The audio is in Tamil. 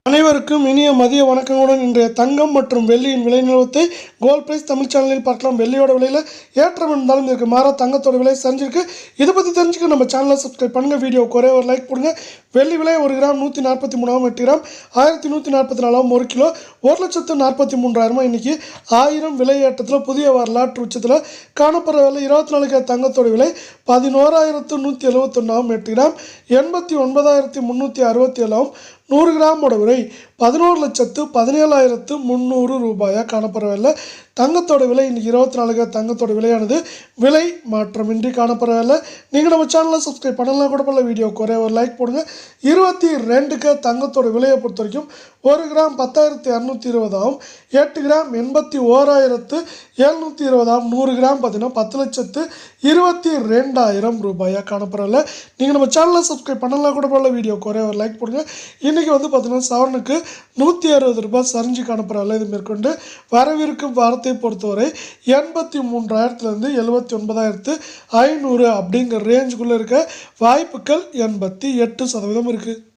அனைவருக்கும் இனிய மதிய வணக்கங்களுடன் இன்றைய தங்கம் மற்றும் வெள்ளியின் விலை நிலவரத்தை கோல்ட் பிரைஸ் தமிழ் சேனலில் பார்க்கலாம். வெள்ளியோட விலையில் ஏற்றம் இருந்தாலும் இருக்கு, மாற தங்கத்தோட விலை சரிஞ்சிருக்கு. இதை பற்றி தெரிஞ்சுக்க நம்ம சேனலை சப்ஸ்கிரைப் பண்ணுங்கள். வீடியோ குறைய ஒரு லைக் போடுங்க. வெள்ளி விலை 1 கிராம் 143 8 கிராம் 1144 1 கிலோ 1,43,000 இன்னைக்கு 1000 விலை ஏற்றத்தில் புதிய வரலாற்று உச்சத்தில் காணப்படுற விலை. 24 கேரட் தங்கத்தோட விலை 11,171 8 கிராம் 89,367 100 கிராமோட விலை 11,17,300 ரூபாயாக காணப்படவில்லை. தங்கத்தோட விலை இன்றைக்கி 24 கேரட் தங்கத்தோட விலையானது விலை மாற்றமின்றி காணப்படவில்லை. நீங்கள் நம்ம சேனலை சப்ஸ்கிரைப் பண்ணலாம் கூட பண்ணல. வீடியோ குறைய ஒரு லைக் போடுங்க. 22 கேரட் தங்கத்தோட விலையை பொறுத்த வரைக்கும் 1 கிராம் 10,220 8 கிராம் 81,720 100 கிராம் பார்த்தீங்கன்னா 10,22,000 ரூபாயாக காணப்படவில்லை. நீங்கள் நம்ம சேனலை சப்ஸ்கிரைப் பண்ணலாம் கூட பண்ணல. வீடியோ குறைய ஒரு லைக் போடுங்க. இன்றைக்கி பார்த்தீங்கன்னா சவரனுக்கு 160 ரூபாய் சரிஞ்சு காணப்படவில்லை. இது மேற்கொண்டு வரவிருக்கும் வாரத்தை பொறுத்தவரை 83,000 79,500 அப்படிங்கிற ரேஞ்சுக்குள்ளே இருக்க வாய்ப்புகள் 88% இருக்குது.